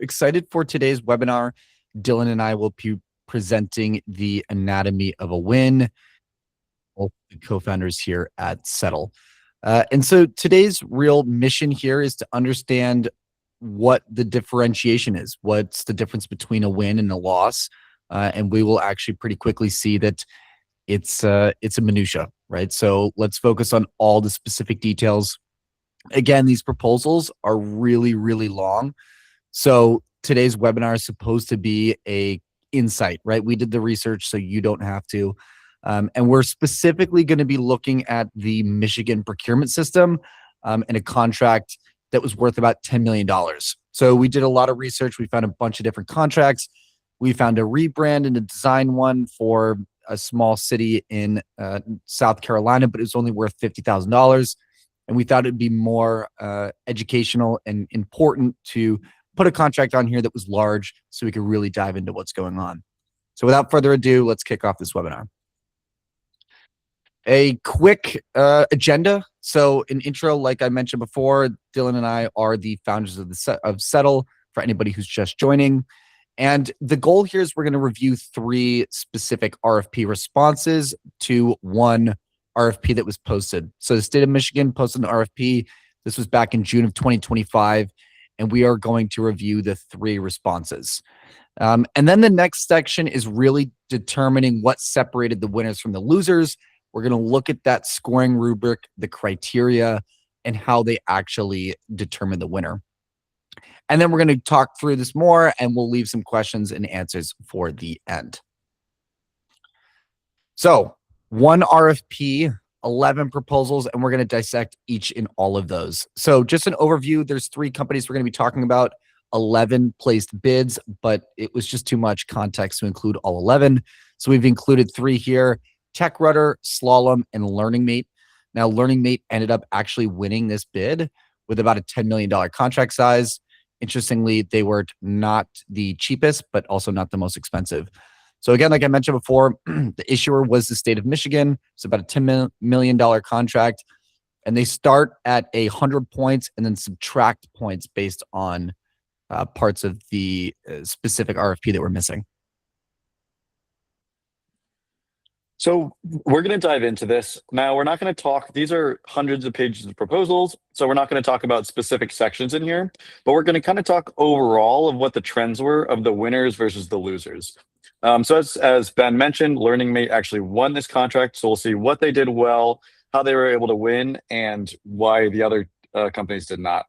Excited for today's webinar. Dylan and I will be presenting the anatomy of a win, both the co-founders here at Settle. And so today's real mission here is to understand what the differentiation is. What's the difference between a win and a loss? And we will actually pretty quickly see that it's a minutia, right? So let's focus on all the specific details. Again, these proposals are really, really long. So today's webinar is supposed to be a insight, right? We did the research so you don't have to. And we're specifically going to be looking at the Michigan procurement system and a contract that was worth about $10 million. So we did a lot of research. We found a bunch of different contracts. We found a rebrand and a design one for a small city in South Carolina, but it was only worth $50,000. And we thought it'd be more educational and important to put a contract on here that was large so we could really dive into what's going on. So without further ado, let's kick off this webinar. A quick agenda. So an intro, like I mentioned before, Dylan and I are the founders of Settle, for anybody who's just joining. And the goal here is we're going to review 3 specific RFP responses to one RFP that was posted. So the state of Michigan posted an RFP. This was back in June of 2025. And we are going to review the 3 responses. And then the next section is really determining what separated the winners from the losers. We're going to look at that scoring rubric, the criteria, and how they actually determine the winner. And then we're going to talk through this more, and we'll leave some questions and answers for the end. So, one RFP, 11 proposals, and we're going to dissect each in all of those. So just an overview, there's 3 companies we're going to be talking about, 11 placed bids, but it was just too much context to include all 11. So we've included 3 here, TechRudder, Slalom, and Learning Mate. Now, Learning Mate ended up actually winning this bid with about a $10 million contract size. Interestingly, they were not the cheapest, but also not the most expensive. So again, like I mentioned before, the issuer was the state of Michigan. It's about a $10 million contract. And they start at 100 points and then subtract points based on parts of the specific RFP that we're missing. So we're going to dive into this. Now, we're not going to talk, these are hundreds of pages of proposals, so we're not going to talk about specific sections in here, but we're going to kind of talk overall of what the trends were of the winners versus the losers. So as Ben mentioned, Learning Mate actually won this contract, so we'll see what they did well, how they were able to win, and why the other companies did not.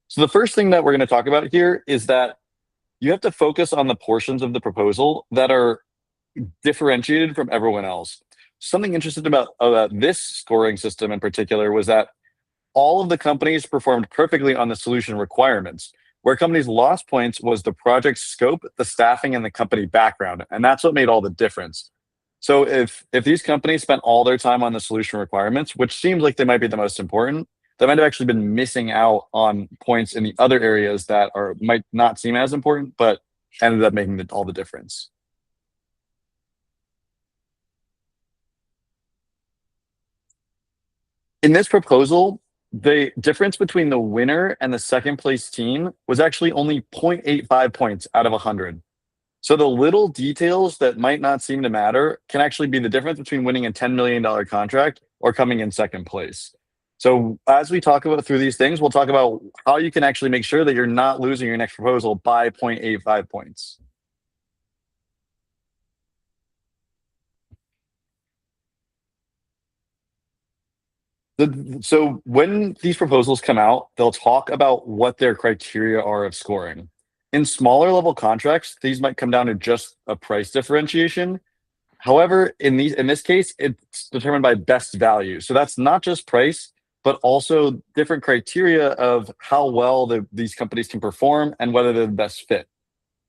So the first thing that we're going to talk about here is that you have to focus on the portions of the proposal that are differentiated from everyone else. Something interesting about this scoring system in particular was that all of the companies performed perfectly on the solution requirements. Where companies lost points was the project scope, the staffing, and the company background. And that's what made all the difference. So if these companies spent all their time on the solution requirements, which seems like they might be the most important, they might have actually been missing out on points in the other areas that might not seem as important, but ended up making all the difference. In this proposal, the difference between the winner and the second place team was actually only 0.85 points out of 100. So the little details that might not seem to matter can actually be the difference between winning a $10 million contract or coming in second place. So as we talk about through these things, we'll talk about how you can actually make sure that you're not losing your next proposal by 0.85 points. So when these proposals come out, they'll talk about what their criteria are of scoring. In smaller level contracts, these might come down to just a price differentiation. However, in this case, it's determined by best value. So that's not just price, but also different criteria of how well these companies can perform and whether they're the best fit.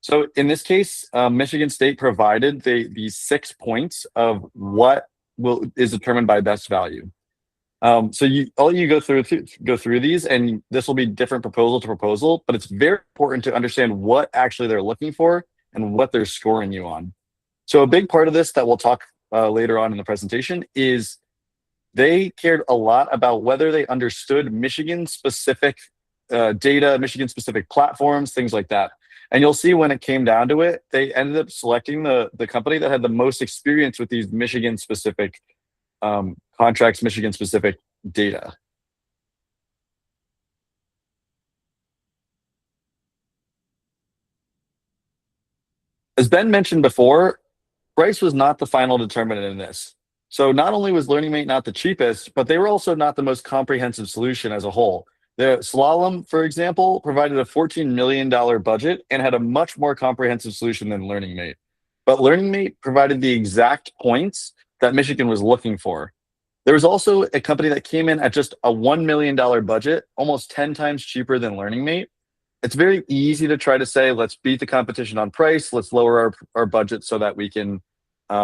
So in this case, Michigan State provided these 6 points of what is determined by best value. So you go through these, and this will be different proposal to proposal, but it's very important to understand what actually they're looking for and what they're scoring you on. So a big part of this that we'll talk later on in the presentation is they cared a lot about whether they understood Michigan-specific data, Michigan-specific platforms, things like that. And you'll see when it came down to it, they ended up selecting the company that had the most experience with these Michigan specific contracts, Michigan specific data. As Ben mentioned before, price was not the final determinant in this. So not only was LearningMate not the cheapest, but they were also not the most comprehensive solution as a whole. The Slalom, for example, provided a $14 million budget and had a much more comprehensive solution than LearningMate. But LearningMate provided the exact points that Michigan was looking for. There was also a company that came in at just a $1 million budget, almost 10 times cheaper than LearningMate. It's very easy to try to say, let's beat the competition on price, let's lower our budget so that we can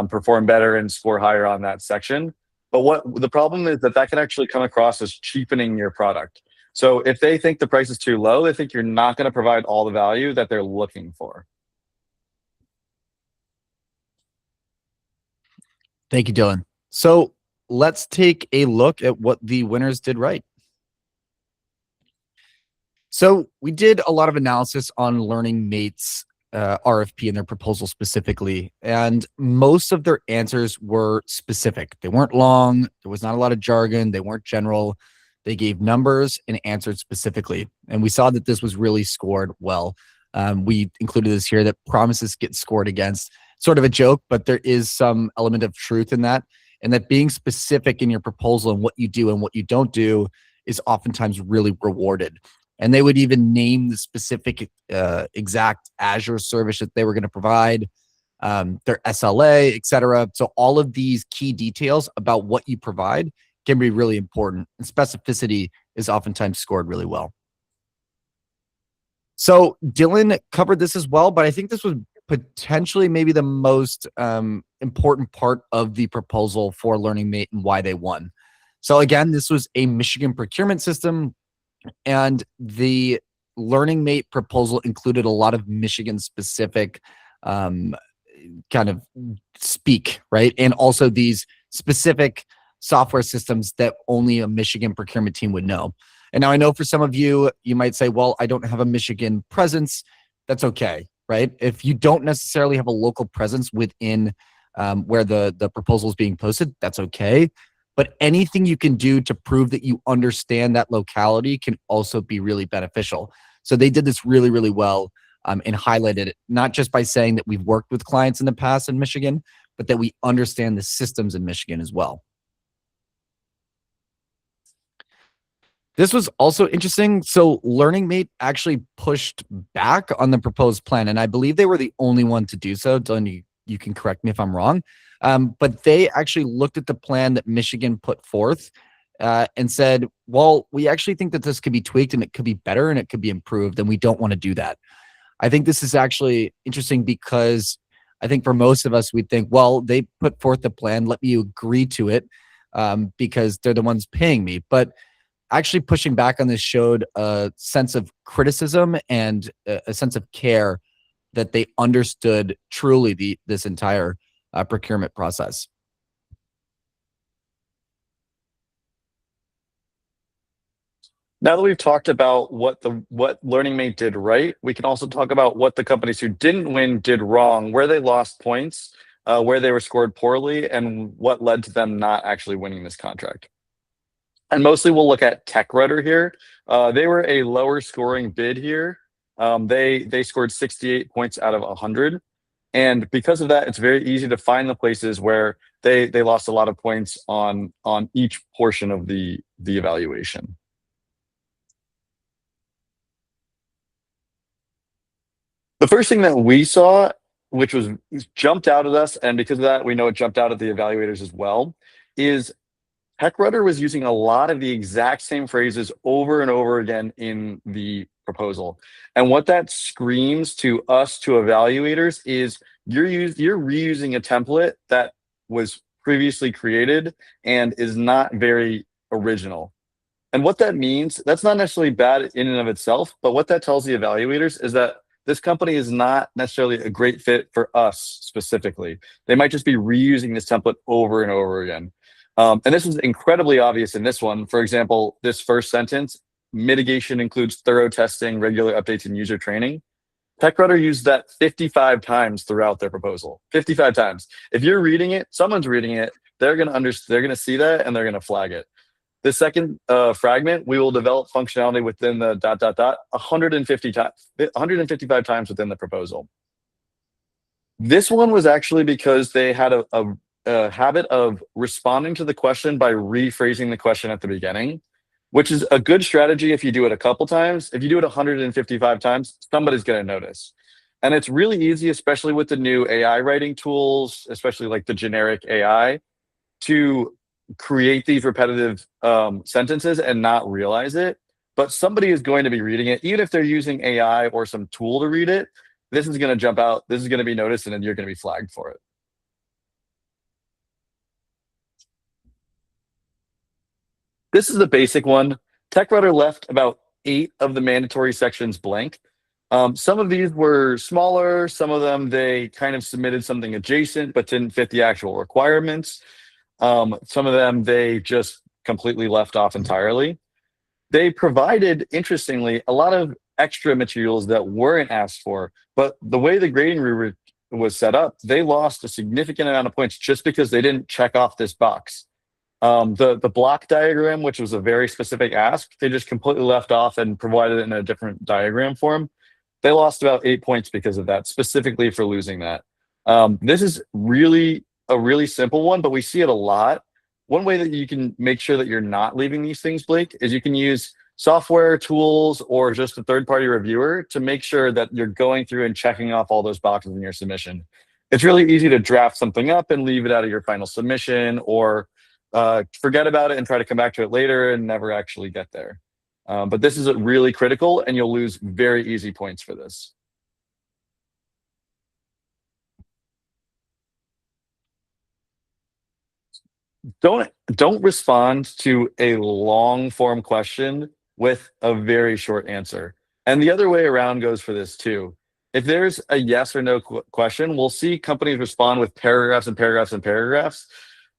perform better and score higher on that section. But what the problem is that can actually come across as cheapening your product. So if they think the price is too low, they think you're not going to provide all the value that they're looking for. Thank you, Dylan. So let's take a look at what the winners did right. So we did a lot of analysis on LearningMate's RFP and their proposal specifically, and most of their answers were specific. They weren't long. There was not a lot of jargon. They weren't general. They gave numbers and answered specifically. And we saw that this was really scored well. We included this here that promises get scored against. Sort of a joke, but there is some element of truth in that. And that being specific in your proposal and what you do and what you don't do is oftentimes really rewarded. And they would even name the specific exact Azure service that they were going to provide, their SLA, et cetera. So all of these key details about what you provide can be really important. And specificity is oftentimes scored really well. So Dylan covered this as well, but I think this was potentially maybe the most important part of the proposal for LearningMate and why they won. So again, this was a Michigan procurement system, and the LearningMate proposal included a lot of Michigan specific kind of speak, right? And also these specific software systems that only a Michigan procurement team would know. And now I know for some of you, you might say, well, I don't have a Michigan presence. That's okay, right? If you don't necessarily have a local presence within where the proposal is being posted, that's okay. But anything you can do to prove that you understand that locality can also be really beneficial. So they did this really, really well and highlighted it, not just by saying that we've worked with clients in the past in Michigan, but that we understand the systems in Michigan as well. This was also interesting. So LearningMate actually pushed back on the proposed plan, and I believe they were the only one to do so. Dylan, you can correct me if I'm wrong. But they actually looked at the plan that Michigan put forth and said, well, we actually think that this could be tweaked and it could be better and it could be improved, and we don't want to do that. I think this is actually interesting because I think for most of us, we'd think, well, they put forth the plan, let me agree to it because they're the ones paying me. But actually pushing back on this showed a sense of criticism and a sense of care that they understood truly this entire procurement process. Now that we've talked about what LearningMate did right, we can also talk about what the companies who didn't win did wrong, where they lost points, where they were scored poorly, and what led to them not actually winning this contract. And mostly we'll look at TechRudder here. They were a lower scoring bid here. They scored 68 points out of 100. And because of that, it's very easy to find the places where they lost a lot of points on each portion of the evaluation. The first thing that we saw, which was jumped out at us, and because of that, we know it jumped out at the evaluators as well, is TechRudder was using a lot of the exact same phrases over and over again in the proposal. And what that screams to us, to evaluators, is you're reusing a template that was previously created and is not very original. And what that means, that's not necessarily bad in and of itself, but what that tells the evaluators is that this company is not necessarily a great fit for us specifically. They might just be reusing this template over and over again. And this is incredibly obvious in this one. For example, this first sentence, mitigation includes thorough testing, regular updates, and user training. TechRudder used that 55 times throughout their proposal. 55 times. If you're reading it, someone's reading it, they're going to they're going to see that and they're going to flag it. The second fragment, we will develop functionality within the ... 150 times, 155 times within the proposal. This one was actually because they had a habit of responding to the question by rephrasing the question at the beginning, which is a good strategy if you do it a couple times. If you do it 155 times, somebody's going to notice. And it's really easy, especially with the new AI writing tools, especially like the generic AI, to create these repetitive sentences and not realize it. But somebody is going to be reading it, even if they're using AI or some tool to read it. This is going to jump out. This is going to be noticed, and then you're going to be flagged for it. This is the basic one. TechRudder left about 8 of the mandatory sections blank. Some of these were smaller. Some of them, they kind of submitted something adjacent, but didn't fit the actual requirements. Some of them, they just completely left off entirely. They provided, interestingly, a lot of extra materials that weren't asked for, but the way the grading rubric was set up, they lost a significant amount of points just because they didn't check off this box. The block diagram, which was a very specific ask, they just completely left off and provided it in a different diagram form. They lost about 8 points because of that, specifically for losing that. This is really a really simple one, but we see it a lot. One way that you can make sure that you're not leaving these things blank is you can use software tools or just a third-party reviewer to make sure that you're going through and checking off all those boxes in your submission. It's really easy to draft something up and leave it out of your final submission, or forget about it and try to come back to it later and never actually get there. But this is really critical, and you'll lose very easy points for this. Don't respond to a long form question with a very short answer. And the other way around goes for this too. If there's a yes or no question, we'll see companies respond with paragraphs and paragraphs and paragraphs.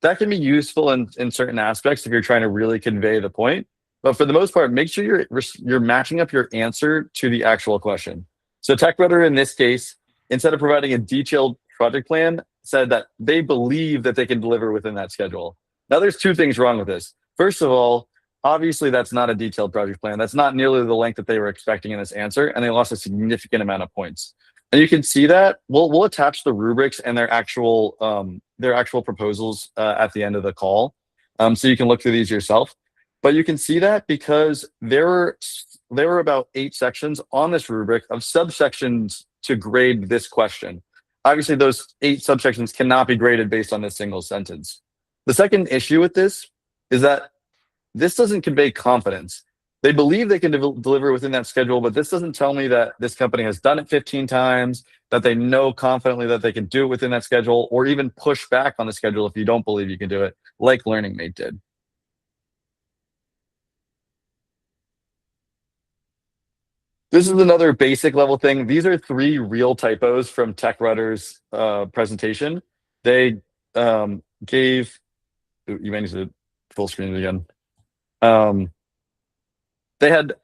That can be useful in certain aspects if you're trying to really convey the point. But for the most part, make sure you're matching up your answer to the actual question. So TechRudder in this case, instead of providing a detailed project plan, said that they believe that they can deliver within that schedule. Now, there's 2 things wrong with this. First of all, obviously that's not a detailed project plan. That's not nearly the length that they were expecting in this answer, and they lost a significant amount of points. And you can see that. We'll attach the rubrics and their actual proposals at the end of the call, so you can look through these yourself. But you can see that because there were about 8 sections on this rubric of subsections to grade this question. Obviously, those 8 subsections cannot be graded based on this single sentence. The second issue with this is that this doesn't convey confidence. They believe they can deliver within that schedule, but this doesn't tell me that this company has done it 15 times, that they know confidently that they can do it within that schedule, or even push back on the schedule if you don't believe you can do it, like Learning Mate did. This is another basic level thing. These are 3 real typos from TechRudder's presentation. They gave... You may need to full screen it again.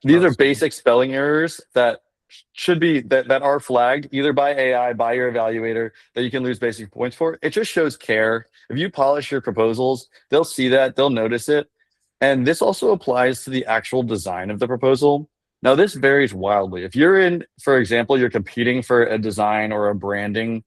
These are basic spelling errors that should be that are flagged either by AI, by your evaluator, that you can lose basic points for. It just shows care. If you polish your proposals, they'll see that, they'll notice it. And this also applies to the actual design of the proposal. Now, this varies wildly. If you're in, for example, you're competing for a design or a branding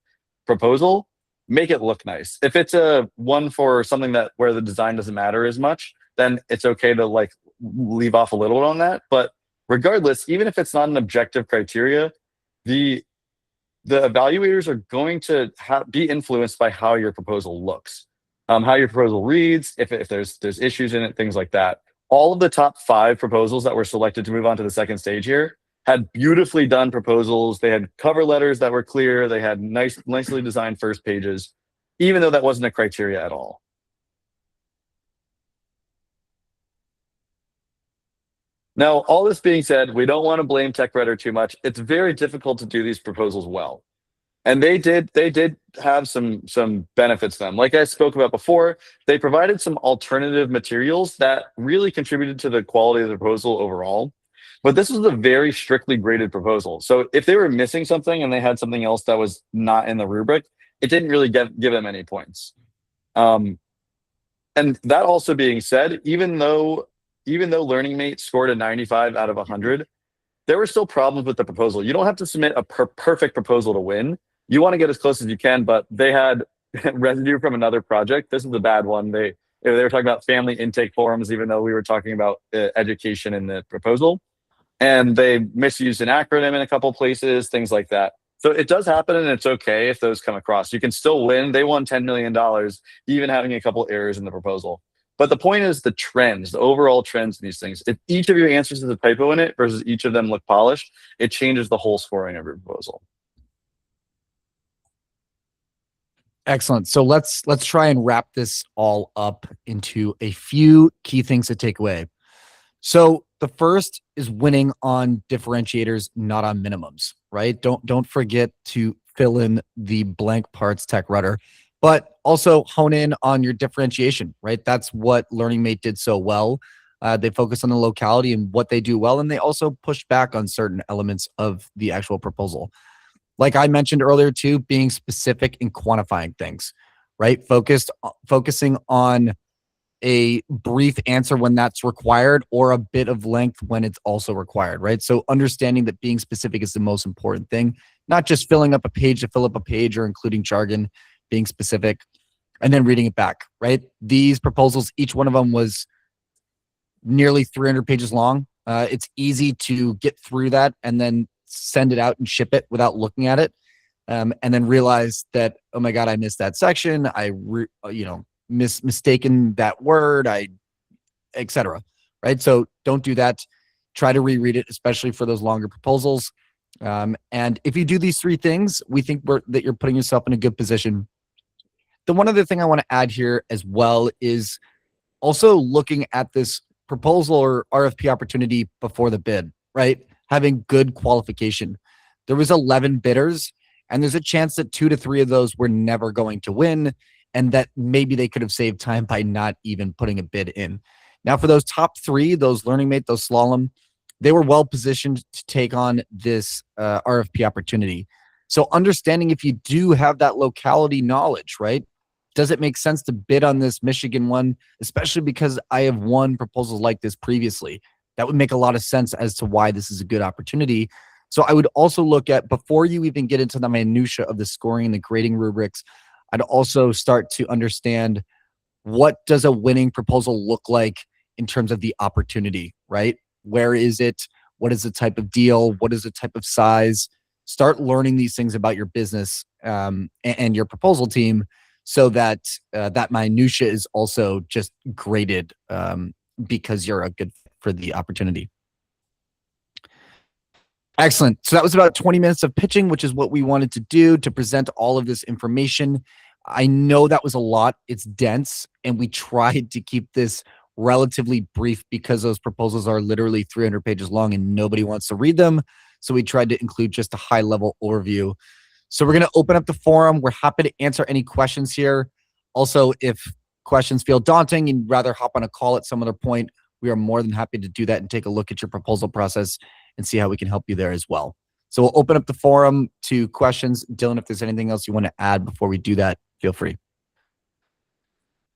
proposal, make it look nice. If it's a one for something that where the design doesn't matter as much, then it's okay to like leave off a little bit on that. But regardless, even if it's not an objective criteria, the evaluators are going to be influenced by how your proposal looks, how your proposal reads, if there's issues in it, things like that. All of the top 5 proposals that were selected to move on to the second stage here had beautifully done proposals. They had cover letters that were clear. They had nicely designed first pages, even though that wasn't a criteria at all. Now, all this being said, we don't want to blame TechRudder too much. It's very difficult to do these proposals well. And they did have some benefits to them. Like I spoke about before, they provided some alternative materials that really contributed to the quality of the proposal overall. But this was a very strictly graded proposal. So if they were missing something and they had something else that was not in the rubric, it didn't really give them any points. Um, and that also being said, even though Learning Mate scored a 95 out of 100, there were still problems with the proposal. You don't have to submit a perfect proposal to win. You want to get as close as you can, but they had residue from another project. This is a bad one. They were talking about family intake forms, even though we were talking about education in the proposal, and they misused an acronym in a couple places, things like that. So it does happen, and it's okay if those come across. You can still win. They won $10 million, even having a couple errors in the proposal. But the point is the trends, the overall trends in these things. If each of your answers has a typo in it versus each of them look polished, it changes the whole scoring of your proposal. Excellent. So let's try and wrap this all up into a few key things to take away. So the first is winning on differentiators, not on minimums, right? Don't forget to fill in the blank parts tech rudder, but also hone in on your differentiation, right? That's what Learning Mate did so well. They focus on the locality and what they do well, and they also push back on certain elements of the actual proposal. Like I mentioned earlier too, being specific and quantifying things, right? Focusing on a brief answer when that's required, or a bit of length when it's also required, right? So understanding that being specific is the most important thing, not just filling up a page to fill up a page or including jargon, being specific, and then reading it back, right? These proposals, each one of them was nearly 300 pages long. It's easy to get through that and then send it out and ship it without looking at it. And then realize that, oh my God, I missed that section. Mistaken that word, etc. Right. So don't do that. Try to reread it, especially for those longer proposals. And if you do these three things, we think that you're putting yourself in a good position. The one other thing I want to add here as well is also looking at this proposal or RFP opportunity before the bid, right? Having good qualification. There was 11 bidders, and there's a chance that 2 to 3 of those were never going to win, and that maybe they could have saved time by not even putting a bid in. Now, for those top 3, those Learning Mate, those Slalom, they were well positioned to take on this RFP opportunity. So understanding if you do have that locality knowledge, right? Does it make sense to bid on this Michigan one, especially because I have won proposals like this previously? That would make a lot of sense as to why this is a good opportunity. So I would also look at, before you even get into the minutia of the scoring and the grading rubrics, I'd also start to understand, what does a winning proposal look like in terms of the opportunity, right? Where is it? What is the type of deal? What is the type of size? Start learning these things about your business and your proposal team, so that that minutia is also just graded because you're a good fit for the opportunity. Excellent. So that was about 20 minutes of pitching, which is what we wanted to do to present all of this information. I know that was a lot. It's dense, and we tried to keep this relatively brief because those proposals are literally 300 pages long and nobody wants to read them. So we tried to include just a high level overview. So we're going to open up the forum. We're happy to answer any questions here. Also, if questions feel daunting and you'd rather hop on a call at some other point, we are more than happy to do that and take a look at your proposal process and see how we can help you there as well. So we'll open up the forum to questions. Dylan, if there's anything else you want to add before we do that, feel free.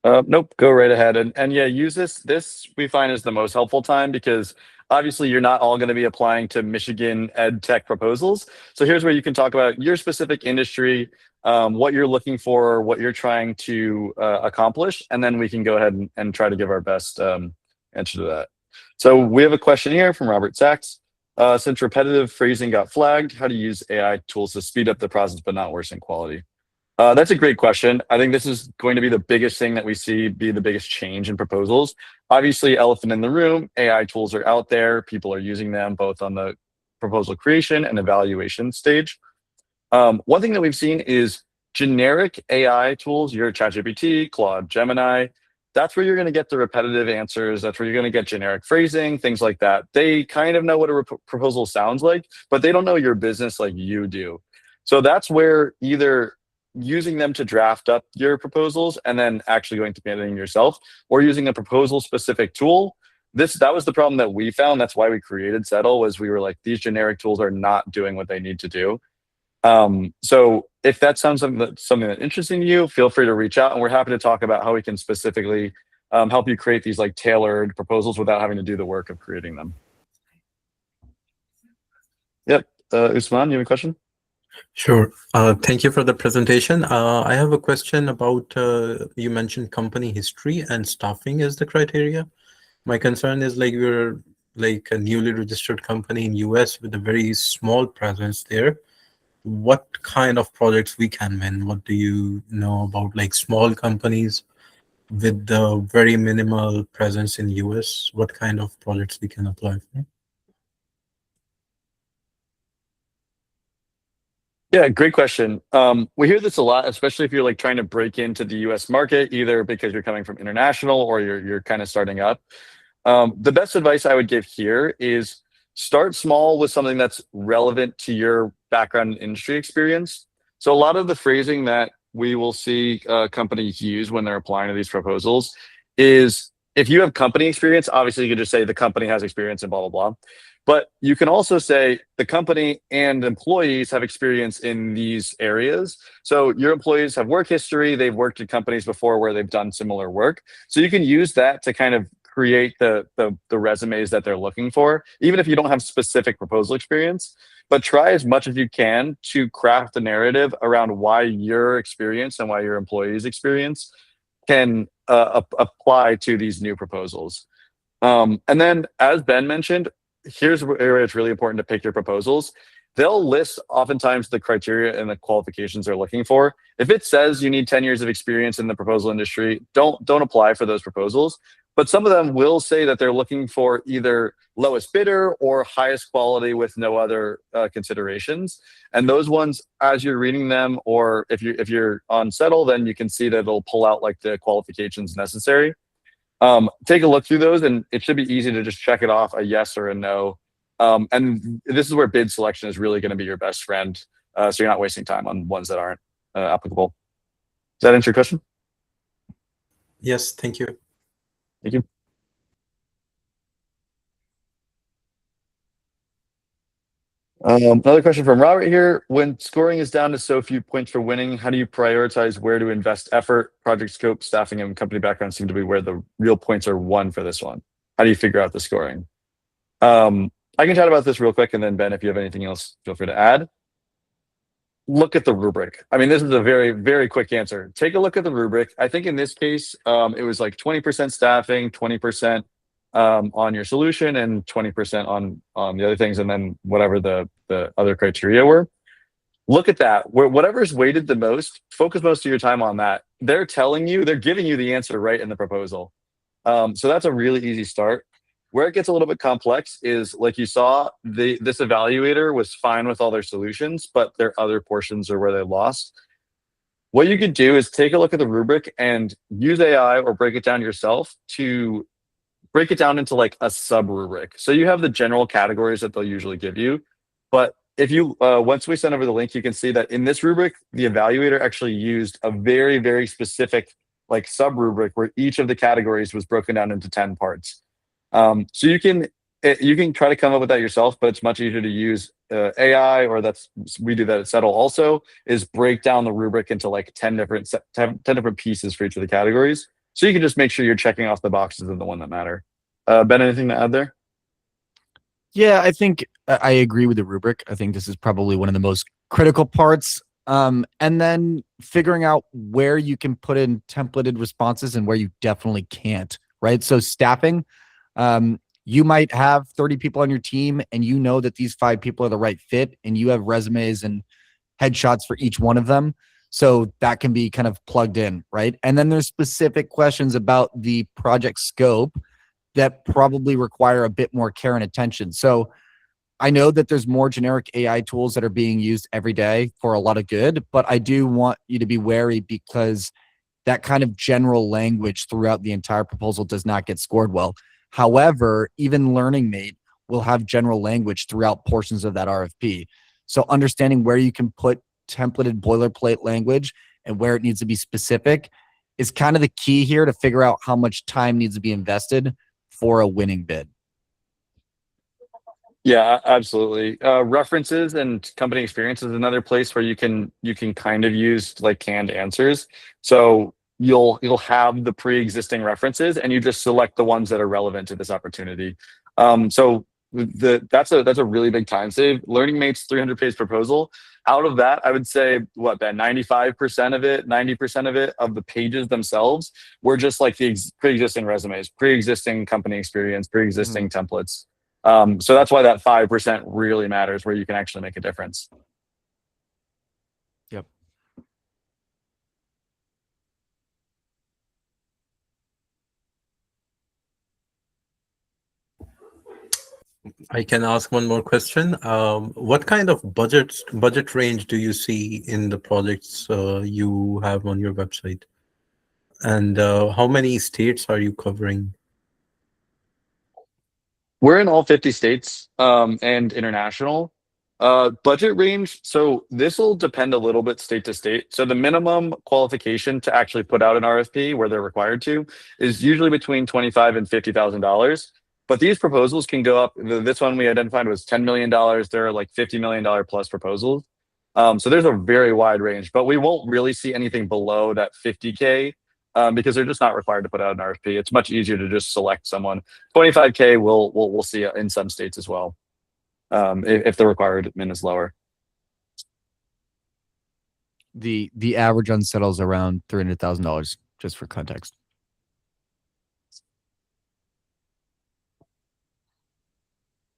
Nope, go right ahead. And yeah, use this. This we find is the most helpful time, because obviously you're not all going to be applying to Michigan ed tech proposals. So here's where you can talk about your specific industry, what you're looking for, what you're trying to accomplish, and then we can go ahead and try to give our best answer to that. So we have a question here from Robert Sachs. Since repetitive phrasing got flagged, how do you use AI tools to speed up the process but not worsen quality? That's a great question. I think this is going to be the biggest thing that we see be the biggest change in proposals. Obviously, elephant in the room, AI tools are out there. People are using them both on the proposal creation and evaluation stage. One thing that we've seen is generic AI tools, your ChatGPT, Claude, Gemini. That's where you're going to get the repetitive answers. That's where you're going to get generic phrasing, things like that. They kind of know what a proposal sounds like, but they don't know your business like you do. So that's where either using them to draft up your proposals and then actually going to managing yourself, or using a proposal specific tool that was the problem that we found. That's why we created Settle, was we were like, these generic tools are not doing what they need to do. So if that sounds something that interesting to you, feel free to reach out, and we're happy to talk about how we can specifically help you create these like tailored proposals without having to do the work of creating them. Yep. Usman, you have a question? Sure. Thank you for the presentation. I have a question about, you mentioned company history and staffing as the criteria. My concern is like we're like a newly registered company in US with a very small presence there. What kind of projects we can win? What do you know about like small companies with the very minimal presence in US? What kind of projects we can apply for? Yeah, great question. We hear this a lot, especially if you're like trying to break into the US market, either because you're coming from international or you're kind of starting up. The best advice I would give here is start small with something that's relevant to your background and industry experience. So a lot of the phrasing that we will see companies use when they're applying to these proposals is, if you have company experience, obviously you can just say the company has experience and blah, blah, blah. But you can also say the company and employees have experience in these areas. So your employees have work history. They've worked at companies before where they've done similar work. So you can use that to kind of create the resumes that they're looking for, even if you don't have specific proposal experience. But try as much as you can to craft a narrative around why your experience and why your employees' experience can apply to these new proposals. And then, as Ben mentioned, here's where it's really important to pick your proposals. They'll list oftentimes the criteria and the qualifications they're looking for. If it says you need 10 years of experience in the proposal industry, don't apply for those proposals. But some of them will say that they're looking for either lowest bidder or highest quality with no other considerations. And those ones, as you're reading them, or if you're on Settle, then you can see that it'll pull out like the qualifications necessary. Take a look through those, and it should be easy to just check it off, a yes or a no. And this is where bid selection is really going to be your best friend. So you're not wasting time on ones that aren't applicable. Does that answer your question? Yes, thank you. Thank you. Another question from Robert here. When scoring is down to so few points for winning, how do you prioritize where to invest effort? Project scope, staffing, and company background seem to be where the real points are won for this one. How do you figure out the scoring? I can chat about this real quick, and then Ben, if you have anything else, feel free to add. Look at the rubric. I mean, this is a very, very quick answer. Take a look at the rubric. I think in this case, it was like 20% staffing, 20% on your solution, and 20% on the other things, and then whatever the other criteria were. Look at that. Whatever's weighted the most, focus most of your time on that. They're telling you, they're giving you the answer right in the proposal. So that's a really easy start. Where it gets a little bit complex is, like you saw, this evaluator was fine with all their solutions, but their other portions are where they lost. What you could do is take a look at the rubric and use AI or break it down yourself to break it down into like a sub rubric. So you have the general categories that they'll usually give you, but if you once we send over the link, you can see that in this rubric, the evaluator actually used a very, very specific like sub rubric where each of the categories was broken down into 10 parts. So you can try to come up with that yourself, but it's much easier to use AI, or we do that at Settle also, is break down the rubric into like 10 different pieces for each of the categories. So you can just make sure you're checking off the boxes of the one that matter. Ben, anything to add there? Yeah, I think I agree with the rubric. I think this is probably one of the most critical parts. And then figuring out where you can put in templated responses and where you definitely can't, right? So staffing, you might have 30 people on your team, and you know that these 5 people are the right fit, and you have resumes and headshots for each one of them. So that can be kind of plugged in, right? And then there's specific questions about the project scope that probably require a bit more care and attention. So I know that there's more generic AI tools that are being used every day for a lot of good, but I do want you to be wary, because that kind of general language throughout the entire proposal does not get scored well. However, even Learning Mate will have general language throughout portions of that RFP. So understanding where you can put templated boilerplate language and where it needs to be specific is kind of the key here to figure out how much time needs to be invested for a winning bid? Yeah, absolutely. References and company experience is another place where you can kind of use like canned answers. So you'll have the pre-existing references and you just select the ones that are relevant to this opportunity. So that's a really big time save. Learning Mate's 300-page proposal. Out of that, I would say what, Ben, 95% of it, 90% of it, of the pages themselves were just like the pre-existing resumes, pre-existing company experience, pre-existing templates. So that's why that 5% really matters, where you can actually make a difference. Yep. I can ask one more question. What kind of budget range do you see in the projects you have on your website? And how many states are you covering? We're in all 50 states and international. Budget range. So this will depend a little bit state to state. So the minimum qualification to actually put out an RFP, where they're required to, is usually between $25,000 and $50,000. But these proposals can go up. This one we identified was $10 million. There are like $50 million plus proposals. So there's a very wide range, but we won't really see anything below that 50K because they're just not required to put out an RFP. It's much easier to just select someone. 25K we'll see it in some states as well, if the requirement is lower. The average unsettles around $300,000, just for context.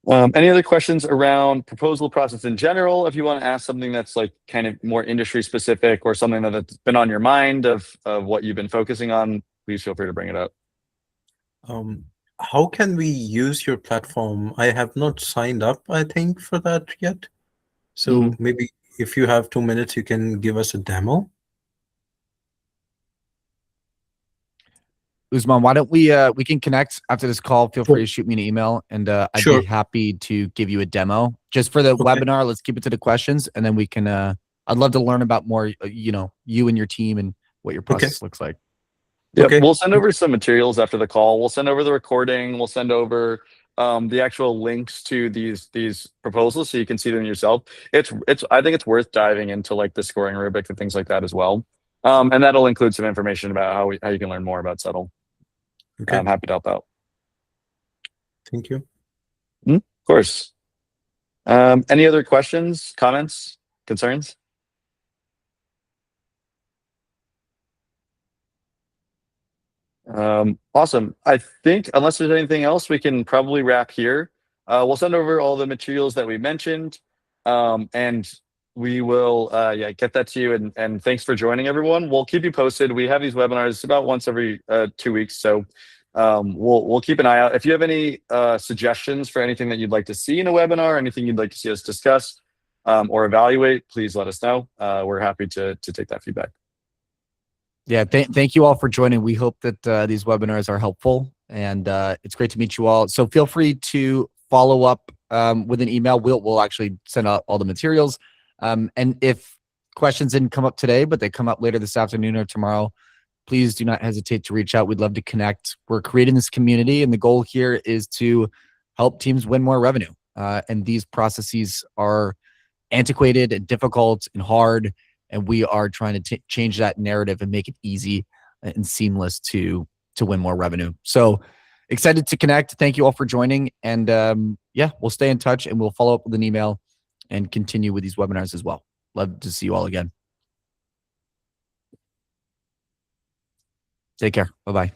Any other questions around proposal process in general? If you want to ask something that's like kind of more industry specific or something that's been on your mind of what you've been focusing on, please feel free to bring it up. How can we use your platform? I have not signed up, I think, for that yet. So maybe if you have 2 minutes, you can give us a demo. Usman, why don't we can connect after this call? Feel free to shoot me an email, and I'd Sure. be happy to give you a demo just for the webinar. Let's keep it to the questions, and then we can. I'd love to learn about more. You and your team and what your process looks like. Yep. We'll send over some materials after the call. We'll send over the recording. We'll send over the actual links to these proposals so you can see them yourself. I think it's worth diving into like the scoring rubric and things like that as well. And that'll include some information about how you can learn more about Settle. Okay. I'm happy to help out. Thank you. Of course. Any other questions, comments, concerns? Awesome. I think unless there's anything else, we can probably wrap here. We'll send over all the materials that we mentioned, and we will get that to you. And thanks for joining, everyone. We'll keep you posted. We have these webinars about once every 2 weeks, so we'll keep an eye out. If you have any suggestions for anything that you'd like to see in a webinar, anything you'd like to see us discuss or evaluate, please let us know. We're happy to take that feedback. Yeah, thank you all for joining. We hope that these webinars are helpful, and it's great to meet you all. So feel free to follow up with an email. We'll actually send out all the materials. And if questions didn't come up today, but they come up later this afternoon or tomorrow, please do not hesitate to reach out. We'd love to connect. We're creating this community, and the goal here is to help teams win more revenue. And these processes are antiquated and difficult and hard, and we are trying to change that narrative and make it easy and seamless to win more revenue. So excited to connect. Thank you all for joining. And yeah, we'll stay in touch, and we'll follow up with an email and continue with these webinars as well. Love to see you all again. Take care. Bye-bye.